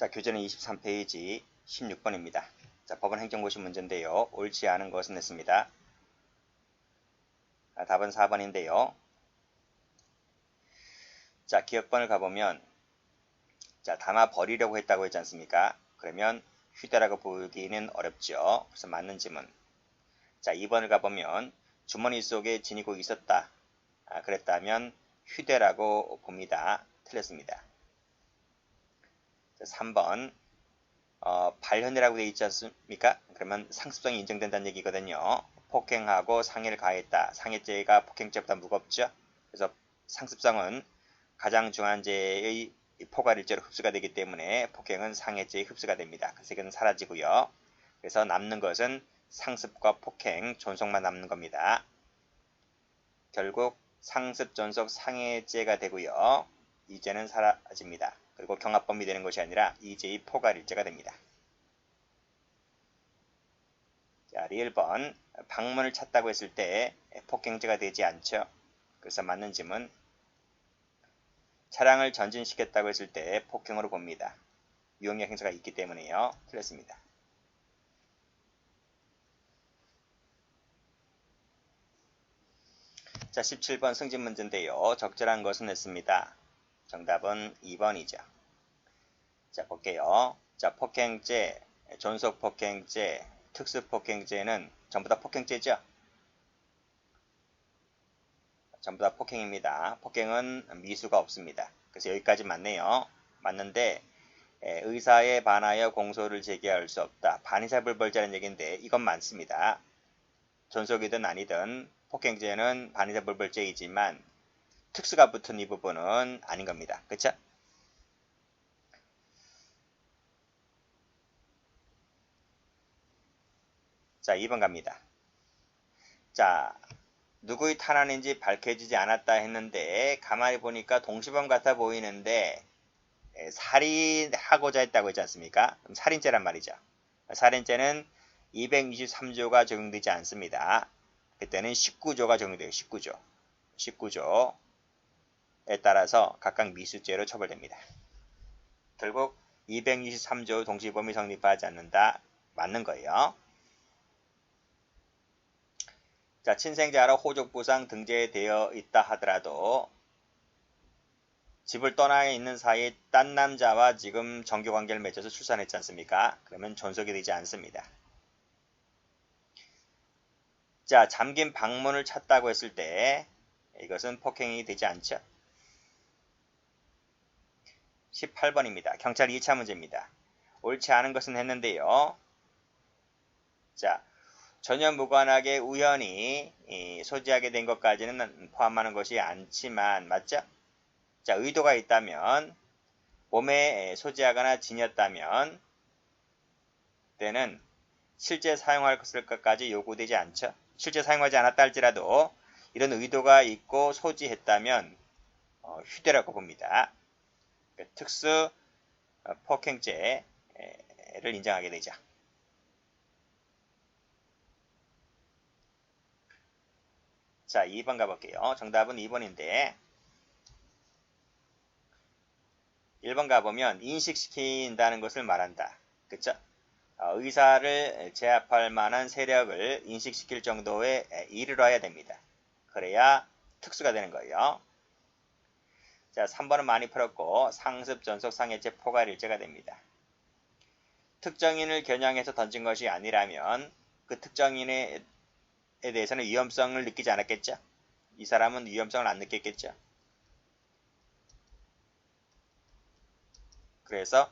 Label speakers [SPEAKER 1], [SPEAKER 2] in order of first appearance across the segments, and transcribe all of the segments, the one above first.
[SPEAKER 1] 자, 교재는 23페이지 16번입니다. 자, 법원 행정고시 문제인데요. 옳지 않은 것은 냈습니다. 답은 4번인데요. 자, 기억번을 가보면, 자, 담아 버리려고 했다고 했지 않습니까? 그러면 휴대라고 보기는 어렵죠. 그래서 맞는 지문. 자, 2번을 가보면 주머니 속에 지니고 있었다. 그랬다면 휴대라고 봅니다. 틀렸습니다. 자, 3번. 발현이라고 되어 있지 않습니까? 그러면 상습성이 인정된다는 얘기거든요. 폭행하고 상해를 가했다. 상해죄가 폭행죄보다 무겁죠. 그래서 상습성은 가장 중한 죄의 포괄일죄로 흡수가 되기 때문에 폭행은 상해죄의 흡수가 됩니다. 그래서 이건 사라지고요. 그래서 남는 것은 상습과 폭행, 존속만 남는 겁니다. 결국 상습, 존속, 상해죄가 되고요. 이 죄는 사라집니다. 그리고 경합범이 되는 것이 아니라 이 죄의 포괄일죄가 됩니다. 자, 1번. 방문을 찾다고 했을 때 폭행죄가 되지 않죠. 그래서 맞는 질문. 차량을 전진시켰다고 했을 때 폭행으로 봅니다. 유형력 행사가 있기 때문에요. 틀렸습니다. 자, 17번 승진 문제인데요. 적절한 것은 냈습니다. 정답은 2번이죠. 자, 볼게요. 자, 폭행죄, 존속폭행죄, 특수폭행죄는 전부 다 폭행죄죠? 전부 다 폭행입니다. 폭행은 미수가 없습니다. 그래서 여기까지 맞네요. 맞는데 의사에 반하여 공소를 제기할 수 없다. 반의사불벌죄라는 얘기인데 이건 많습니다. 존속이든 아니든 폭행죄는 반의사불벌죄이지만 특수가 붙은 이 부분은 아닌 겁니다. 그쵸? 자, 2번 갑니다. 자, 누구의 탄환인지 밝혀지지 않았다 했는데 가만히 보니까 동시범 같아 보이는데 살인하고자 했다고 했지 않습니까? 그럼 살인죄란 말이죠. 살인죄는 223조가 적용되지 않습니다. 그때는 19조가 적용돼요. 19조. 19조에 따라서 각각 미수죄로 처벌됩니다. 결국 223조 동시범이 성립하지 않는다. 맞는 거예요. 자, 친생자로 호족부상 등재되어 있다 하더라도 집을 떠나 있는 사이에 딴 남자와 지금 정교관계를 맺어서 출산했지 않습니까? 그러면 존속이 되지 않습니다. 자, 잠긴 방문을 찾다고 했을 때 이것은 폭행이 되지 않죠. 18번입니다. 경찰 2차 문제입니다. 옳지 않은 것은 했는데요. 자, 전혀 무관하게 우연히 소지하게 된 것까지는 포함하는 것이 않지만 맞죠? 자, 의도가 있다면 몸에 소지하거나 지녔다면 때는 실제 사용할 것까지 요구되지 않죠. 실제 사용하지 않았다 할지라도 이런 의도가 있고 소지했다면 휴대라고 봅니다. 특수 폭행죄를 인정하게 되죠. 자, 2번 가볼게요. 정답은 2번인데 1번 가보면 인식시킨다는 것을 말한다. 그쵸? 의사를 제압할 만한 세력을 인식시킬 정도에 이르러야 됩니다. 그래야 특수가 되는 거예요. 자, 3번은 많이 풀었고 상습, 전속, 상해죄, 포괄일죄가 됩니다. 특정인을 겨냥해서 던진 것이 아니라면 그 특정인에 대해서는 위험성을 느끼지 않았겠죠? 이 사람은 위험성을 안 느꼈겠죠? 그래서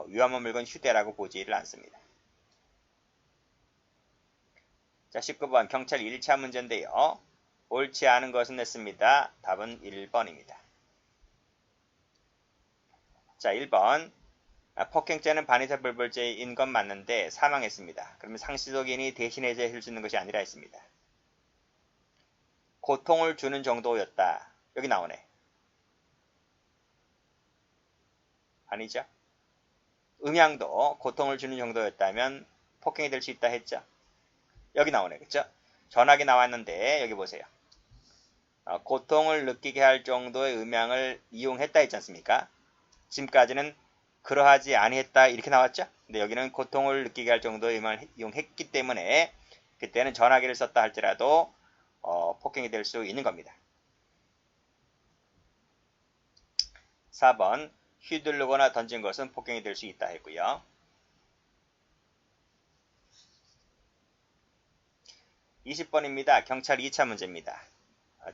[SPEAKER 1] 위험한 물건 휴대라고 보지를 않습니다. 자, 19번 경찰 1차 문제인데요. 옳지 않은 것은 냈습니다. 답은 1번입니다. 자, 1번 폭행죄는 반의사불벌죄인 건 맞는데 사망했습니다. 그러면 상시적인이 대신해서 해줄 수 있는 것이 아니라 했습니다. 고통을 주는 정도였다. 여기 나오네. 아니죠? 음향도 고통을 주는 정도였다면 폭행이 될 수 있다 했죠? 여기 나오네. 그쵸? 전화기 나왔는데 여기 보세요. 고통을 느끼게 할 정도의 음향을 이용했다 했지 않습니까? 지금까지는 그러하지 아니했다 이렇게 나왔죠. 근데 여기는 고통을 느끼게 할 정도의 음을 이용했기 때문에 그때는 전화기를 썼다 할지라도 폭행이 될 수 있는 겁니다. 4번 휘두르거나 던진 것은 폭행이 될 수 있다 했고요. 20번입니다. 경찰 2차 문제입니다.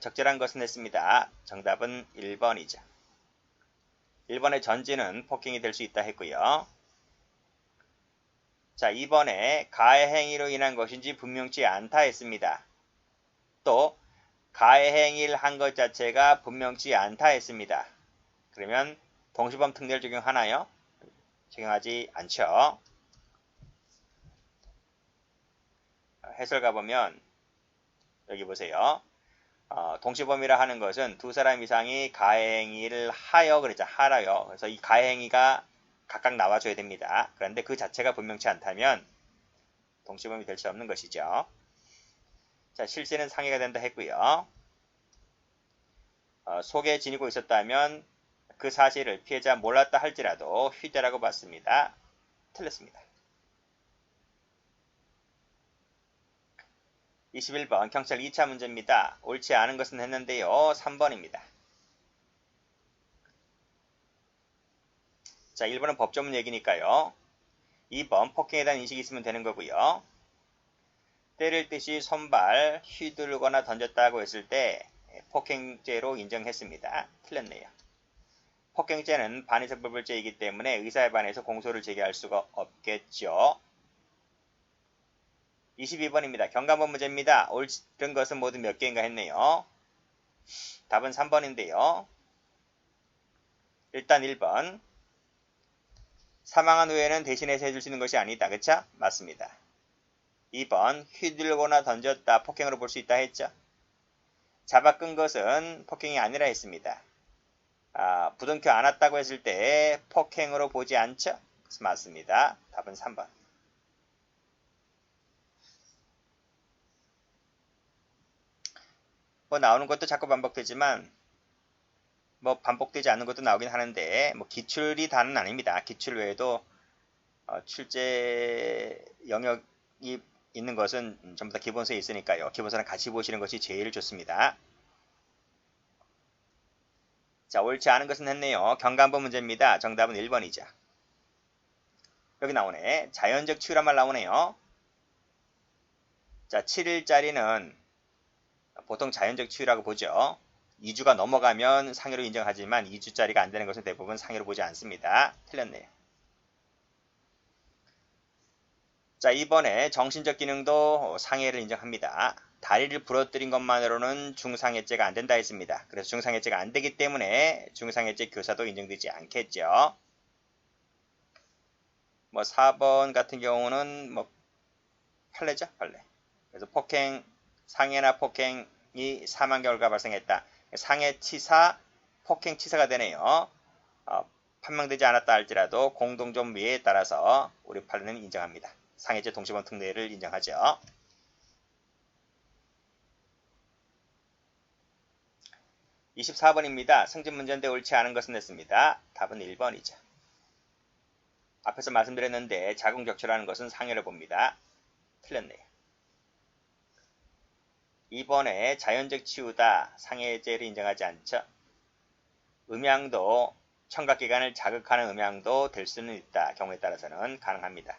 [SPEAKER 1] 적절한 것은 했습니다. 정답은 1번이죠. 1번의 전지는 폭행이 될 수 있다 했고요. 자, 2번에 가해 행위로 인한 것인지 분명치 않다 했습니다. 또 가해 행위를 한 것 자체가 분명치 않다 했습니다. 그러면 동시범 특례를 적용하나요? 적용하지 않죠. 해설 가보면 여기 보세요. 동시범이라 하는 것은 두 사람 이상이 가해행위를 하여 그랬죠. 하라요. 그래서 이 가해행위가 각각 나와줘야 됩니다. 그런데 그 자체가 분명치 않다면 동시범이 될 수 없는 것이죠. 자, 실세는 상해가 된다 했고요. 속에 지니고 있었다면 그 사실을 피해자 몰랐다 할지라도 휴대라고 봤습니다. 틀렸습니다. 21번 경찰 2차 문제입니다. 옳지 않은 것은 했는데요. 3번입니다. 자, 1번은 법조문 얘기니까요. 2번 폭행에 대한 인식이 있으면 되는 거고요. 때릴 듯이 손발 휘두르거나 던졌다고 했을 때 폭행죄로 인정했습니다. 틀렸네요. 폭행죄는 반의사불벌죄이기 때문에 의사에 반해서 공소를 제기할 수가 없겠죠. 22번입니다. 경감본 문제입니다. 옳은 것은 모두 몇 개인가 했네요. 답은 3번인데요. 일단 1번. 사망한 후에는 대신해서 해줄 수 있는 것이 아니다. 그쵸? 맞습니다. 2번. 휘둘거나 던졌다. 폭행으로 볼 수 있다 했죠. 잡아 끈 것은 폭행이 아니라 했습니다. 부둥켜 안았다고 했을 때 폭행으로 보지 않죠? 맞습니다. 답은 3번. 뭐 나오는 것도 자꾸 반복되지만 뭐 반복되지 않는 것도 나오긴 하는데 뭐 기출이 다는 아닙니다. 기출 외에도 출제 영역이 있는 것은 전부 다 기본서에 있으니까요. 기본서랑 같이 보시는 것이 제일 좋습니다. 자, 옳지 않은 것은 했네요. 경감본 문제입니다. 정답은 1번이죠. 여기 나오네. 자연적 치유란 말 나오네요. 자, 7일짜리는 보통 자연적 치유라고 보죠. 2주가 넘어가면 상해로 인정하지만 2주짜리가 안 되는 것은 대부분 상해로 보지 않습니다. 틀렸네요. 자, 이번에 정신적 기능도 상해를 인정합니다. 다리를 부러뜨린 것만으로는 중상해죄가 안 된다 했습니다. 그래서 중상해죄가 안 되기 때문에 중상해죄 교사도 인정되지 않겠죠. 뭐 4번 같은 경우는 뭐 판례죠, 판례. 그래서 폭행, 상해나 폭행이 사망 결과 발생했다. 상해치사, 폭행치사가 되네요. 판명되지 않았다 할지라도 공동존비에 따라서 우리 판례는 인정합니다. 상해죄 동시범 특례를 인정하죠. 24번입니다. 승진 문제인데 옳지 않은 것은 했습니다. 답은 1번이죠. 앞에서 말씀드렸는데 자궁적출하는 것은 상해를 봅니다. 틀렸네요. 2번에 자연적 치유다. 상해죄를 인정하지 않죠. 음양도 청각기관을 자극하는 음양도 될 수는 있다. 경우에 따라서는 가능합니다.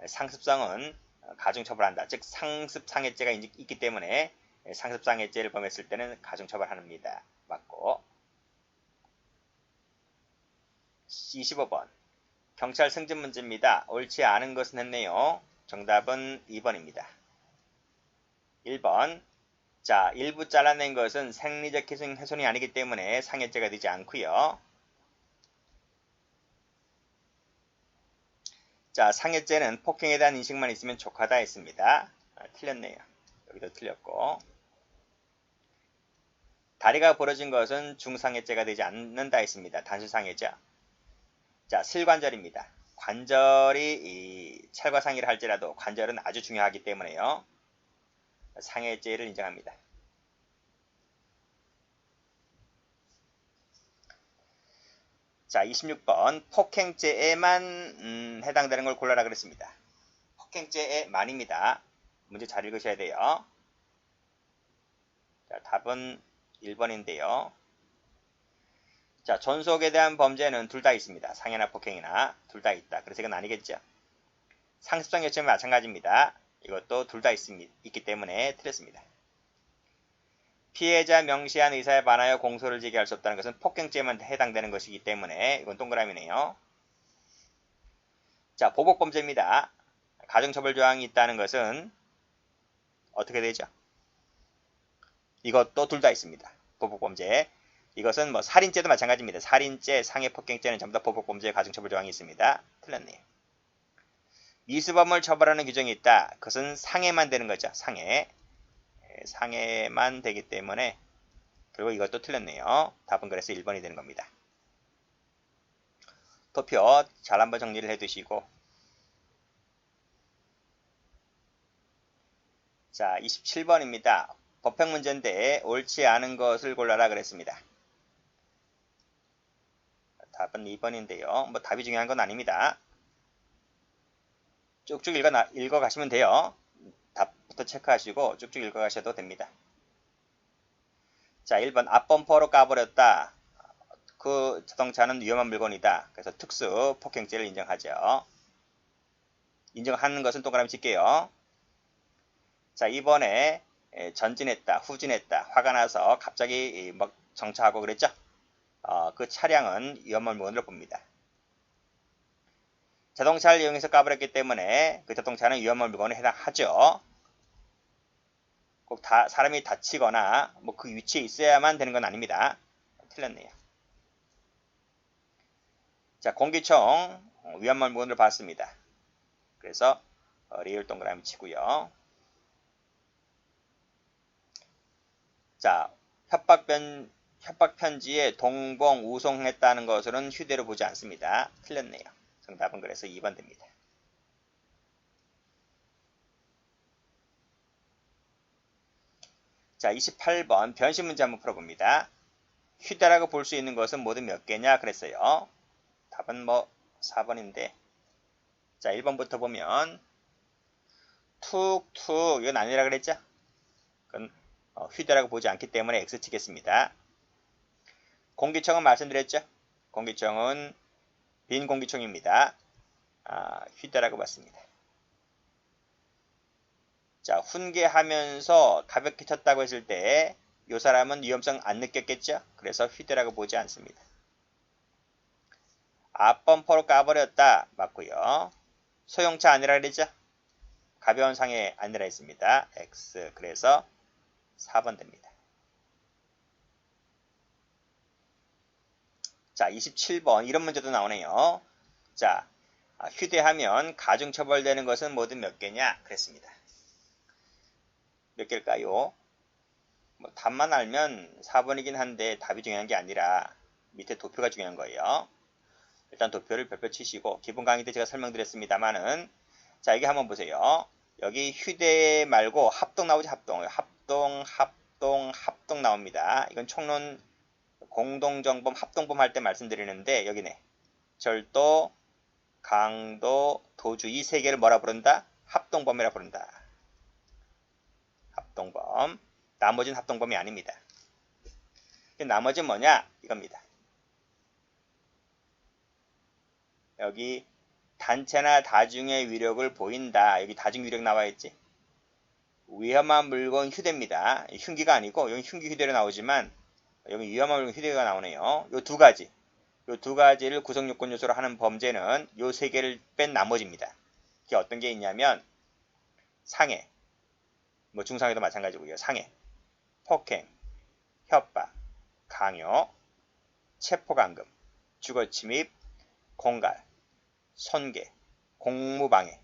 [SPEAKER 1] 상습성은 가중처벌한다. 즉 상습상해죄가 있기 때문에 상습상해죄를 범했을 때는 가중처벌합니다. 맞고 25번 경찰 승진 문제입니다. 옳지 않은 것은 했네요. 정답은 2번입니다. 1번 자, 일부 잘라낸 것은 생리적 훼손이 아니기 때문에 상해죄가 되지 않고요. 자, 상해죄는 폭행에 대한 인식만 있으면 족하다 했습니다. 틀렸네요. 여기도 틀렸고 다리가 부러진 것은 중상해죄가 되지 않는다 했습니다. 단순상해죠. 자, 슬관절입니다. 관절이 찰과상의를 할지라도 관절은 아주 중요하기 때문에요. 상해죄를 인정합니다. 자, 26번 폭행죄에만 해당되는 걸 골라라 그랬습니다. 폭행죄에만입니다. 문제 잘 읽으셔야 돼요. 자, 답은 1번인데요. 자, 존속에 대한 범죄는 둘 다 있습니다. 상해나 폭행이나 둘 다 있다. 그래서 이건 아니겠죠. 상습성 요점이 마찬가지입니다. 이것도 둘 다 있기 때문에 틀렸습니다. 피해자 명시한 의사에 반하여 공소를 제기할 수 없다는 것은 폭행죄에만 해당되는 것이기 때문에 이건 동그라미네요. 자, 보복범죄입니다. 가중처벌 조항이 있다는 것은 어떻게 되죠? 이것도 둘 다 있습니다. 보복범죄. 이것은 뭐 살인죄도 마찬가지입니다. 살인죄, 상해폭행죄는 전부 다 보복범죄 가중처벌 조항이 있습니다. 틀렸네요. 미수범을 처벌하는 규정이 있다. 그것은 상해만 되는 거죠. 상해. 상해만 되기 때문에 그리고 이것도 틀렸네요. 답은 그래서 1번이 되는 겁니다. 도표 잘 한번 정리를 해두시고 자 27번입니다. 법형 문제인데 옳지 않은 것을 골라라 그랬습니다. 답은 2번인데요. 뭐 답이 중요한 건 아닙니다. 쭉쭉 읽어 가시면 돼요. 답부터 체크하시고 쭉쭉 읽어 가셔도 됩니다. 자, 1번 앞범퍼로 까버렸다. 그 자동차는 위험한 물건이다. 그래서 특수 폭행죄를 인정하죠. 인정하는 것은 동그라미 칠게요. 자, 2번에 전진했다, 후진했다, 화가 나서 갑자기 막 정차하고 그랬죠. 그 차량은 위험한 물건으로 봅니다. 자동차를 이용해서 까버렸기 때문에 그 자동차는 위험한 물건에 해당하죠. 꼭 사람이 다치거나 뭐 그 위치에 있어야만 되는 건 아닙니다. 틀렸네요. 자, 공기총 위험한 물건을 봤습니다. 그래서 리을 동그라미 치고요. 자, 협박 편지에 동봉 우송했다는 것으로는 휴대로 보지 않습니다. 틀렸네요. 정답은 그래서 2번 됩니다. 자, 28번 변신 문제 한번 풀어봅니다. 휴대라고 볼 수 있는 것은 모두 몇 개냐 그랬어요. 답은 뭐 4번인데 자 1번부터 보면 툭툭 이건 아니라 그랬죠. 그건 휴대라고 보지 않기 때문에 X 치겠습니다. 공기총은 말씀드렸죠. 공기총은 빈 공기총입니다. 휴대라고 봤습니다. 자, 훈계하면서 가볍게 쳤다고 했을 때 이 사람은 위험성 안 느꼈겠죠? 그래서 휴대라고 보지 않습니다. 앞범퍼로 까버렸다. 맞고요. 소형차 아니라 그랬죠? 가벼운 상해 아니라 했습니다. X. 그래서 4번 됩니다. 자, 27번 이런 문제도 나오네요. 자, 휴대하면 가중처벌되는 것은 모두 몇 개냐? 그랬습니다. 몇 개일까요? 뭐 답만 알면 4번이긴 한데 답이 중요한 게 아니라 밑에 도표가 중요한 거예요. 일단 도표를 별표 치시고 기본 강의 때 제가 설명드렸습니다만은 자 여기 한번 보세요. 여기 휴대 말고 합동 나오죠. 합동 나옵니다. 이건 총론 공동정범 합동범 할 때 말씀드리는데 여기네. 절도, 강도, 도주 이 세 개를 뭐라 부른다? 합동범이라 부른다. 합동범. 나머지는 합동범이 아닙니다. 나머지는 뭐냐? 이겁니다. 여기 단체나 다중의 위력을 보인다. 여기 다중 위력 나와 있지. 위험한 물건 휴대입니다. 흉기가 아니고 여기 흉기 휴대로 나오지만 여기 위험한 물건 휴대가 나오네요. 요 두 가지. 요 두 가지를 구성 요건 요소로 하는 범죄는 요 세 개를 뺀 나머지입니다. 이게 어떤 게 있냐면 상해, 뭐 중상해도 마찬가지고요. 상해, 폭행, 협박, 강요, 체포감금, 주거침입, 공갈, 손괴, 공무방해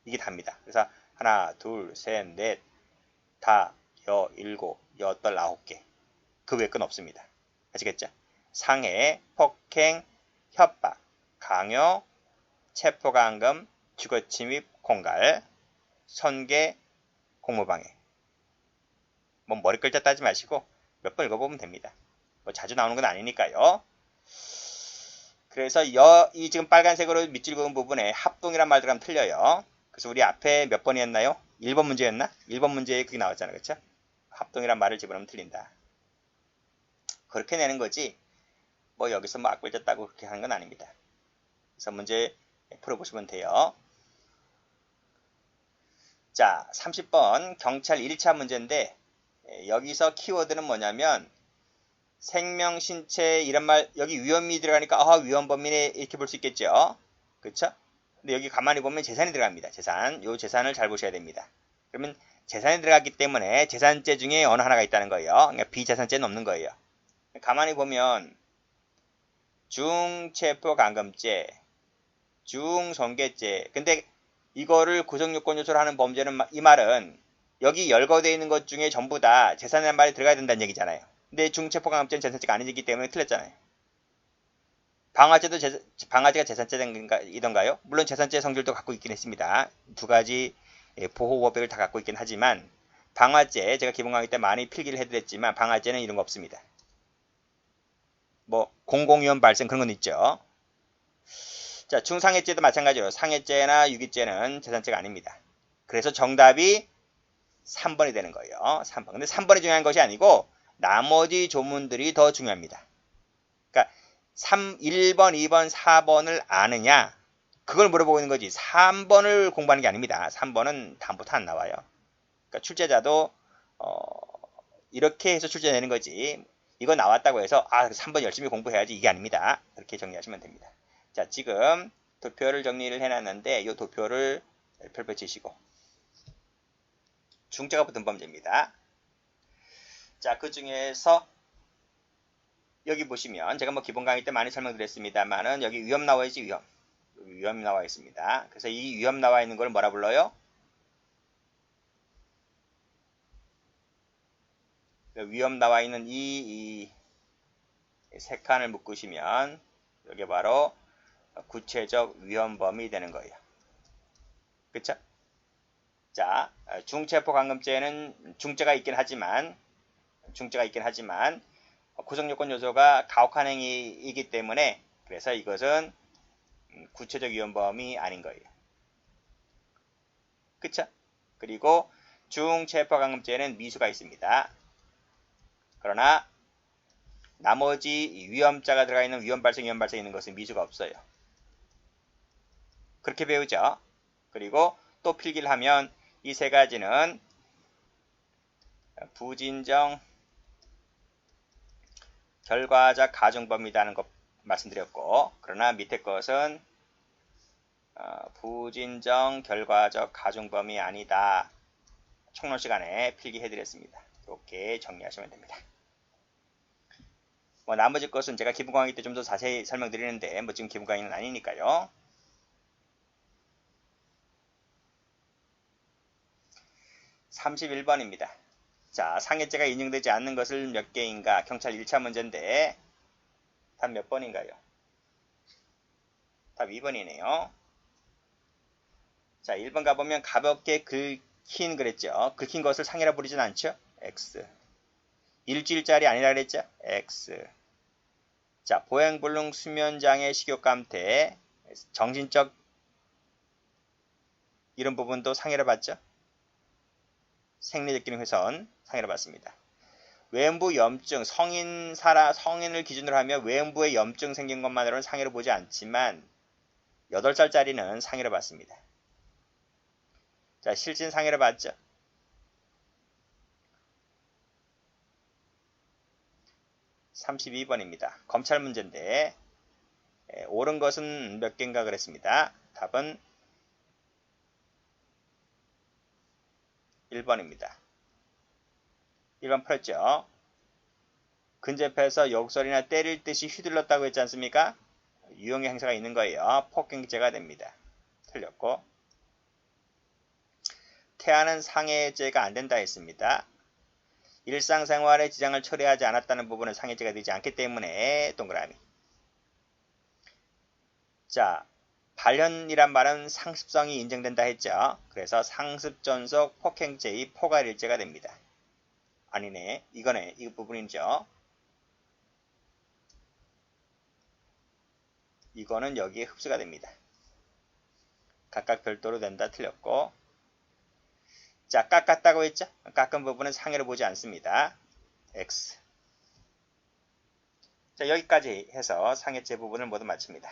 [SPEAKER 1] 이게 답니다. 그래서 하나, 둘, 셋, 넷, 다, 일곱, 여덟, 9개 그 외 건 없습니다. 아시겠죠? 상해, 폭행, 협박, 강요, 체포감금, 주거침입, 공갈, 손괴, 공무방해 뭐 머리 끌자 따지 마시고 몇 번 읽어보면 됩니다. 뭐 자주 나오는 건 아니니까요. 그래서 이 지금 빨간색으로 밑줄 그은 부분에 합동이란 말 들어가면 틀려요. 그래서 우리 앞에 몇 번이었나요? 1번 문제였나? 1번 문제에 그게 나왔잖아요. 그쵸? 합동이란 말을 집어넣으면 틀린다. 그렇게 내는 거지. 뭐 여기서 뭐 악글졌다고 그렇게 하는 건 아닙니다. 그래서 문제 풀어보시면 돼요. 자, 30번 경찰 1차 문제인데 여기서 키워드는 뭐냐면 생명, 신체 이런 말 여기 위험이 들어가니까 위험 범위네 이렇게 볼 수 있겠죠. 그렇죠? 근데 여기 가만히 보면 재산이 들어갑니다. 재산. 요 재산을 잘 보셔야 됩니다. 그러면 재산이 들어갔기 때문에 재산죄 중에 어느 하나가 있다는 거예요. 그러니까 비재산죄는 없는 거예요. 가만히 보면 중체포감금죄, 중손괴죄. 근데 이거를 구성요건 요소로 하는 범죄는 이 말은 여기 열거되어 있는 것 중에 전부 다 재산이라는 말이 들어가야 된다는 얘기잖아요. 근데 중체포감금죄는 재산죄가 아니기 때문에 틀렸잖아요. 방화죄도 방화죄가 재산죄이던가요? 물론 재산죄 성질도 갖고 있긴 했습니다. 두 가지 보호법칙을 다 갖고 있긴 하지만 방화죄 제가 기본 강의 때 많이 필기를 해드렸지만 방화죄는 이런 거 없습니다. 뭐 공공위험 발생 그런 건 있죠. 자, 중상해죄도 마찬가지로 상해죄나 유기죄는 재산죄가 아닙니다. 그래서 정답이 3번이 되는 거예요. 3번. 근데 3번이 중요한 것이 아니고 나머지 조문들이 더 중요합니다. 그러니까 1번, 2번, 4번을 아느냐 그걸 물어보고 있는 거지 3번을 공부하는 게 아닙니다. 3번은 다음부터 안 나와요. 그러니까 출제자도 이렇게 해서 출제 내는 거지 이거 나왔다고 해서 3번 열심히 공부해야지 이게 아닙니다. 그렇게 정리하시면 됩니다. 자, 지금 도표를 정리를 해놨는데 이 도표를 별표 치시고 중죄가 붙은 범죄입니다. 자, 그 중에서 여기 보시면 제가 뭐 기본 강의 때 많이 설명드렸습니다만은 여기 위험 나와 있지 위험. 여기 위험 나와 있습니다. 그래서 이 위험 나와 있는 걸 뭐라 불러요? 위험 나와 있는 이 세 칸을 묶으시면 여기 바로 구체적 위험 범위 되는 거예요. 그쵸? 자, 중체포감금죄는 중죄가 있긴 하지만 구성요건 요소가 가혹한 행위이기 때문에 그래서 이것은 구체적 위험 범위 아닌 거예요. 그쵸? 그리고 중체포감금죄는 미수가 있습니다. 그러나 나머지 위험자가 들어가 있는 위험 발생 있는 것은 미수가 없어요. 그렇게 배우죠. 그리고 또 필기를 하면 이 세 가지는 부진정 결과적 가중범위라는 것 말씀드렸고 그러나 밑에 것은 부진정 결과적 가중범위 아니다. 총론 시간에 필기해드렸습니다. 이렇게 정리하시면 됩니다. 뭐 나머지 것은 제가 기본 강의 때 좀 더 자세히 설명드리는데 뭐 지금 기본 강의는 아니니까요. 31번입니다. 자, 상해죄가 인정되지 않는 것을 몇 개인가? 경찰 1차 문제인데 답 몇 번인가요? 답 2번이네요. 자, 1번 가보면 가볍게 긁힌 그랬죠. 긁힌 것을 상해라 부르진 않죠? X. 일주일짜리 아니라 그랬죠? X. 자, 보행불능 수면장애 식욕감퇴 정신적 이런 부분도 상해를 받죠? 생리적 기능 훼손 상해를 받습니다. 외음부 염증 성인을 기준으로 하면 외음부에 염증 생긴 것만으로는 상해를 보지 않지만 8살짜리는 상해를 받습니다. 자, 실진 상해를 받죠? 32번입니다. 검찰 문제인데 옳은 것은 몇 개인가 그랬습니다. 답은 1번입니다. 1번 풀었죠? 근접해서 욕설이나 때릴 듯이 휘둘렀다고 했지 않습니까? 유형의 행사가 있는 거예요. 폭행죄가 됩니다. 틀렸고 태아는 상해죄가 안 된다 했습니다. 일상생활에 지장을 초래하지 않았다는 부분은 상해죄가 되지 않기 때문에 동그라미. 자, 발현이란 말은 상습성이 인정된다 했죠. 그래서 상습전속 폭행죄의 포괄일죄가 됩니다. 아니네. 이거네. 이 부분이죠. 이거는 여기에 흡수가 됩니다. 각각 별도로 된다 틀렸고, 자, 깎았다고 했죠? 깎은 부분은 상해를 보지 않습니다. X. 자, 여기까지 해서 상해체 부분을 모두 마칩니다.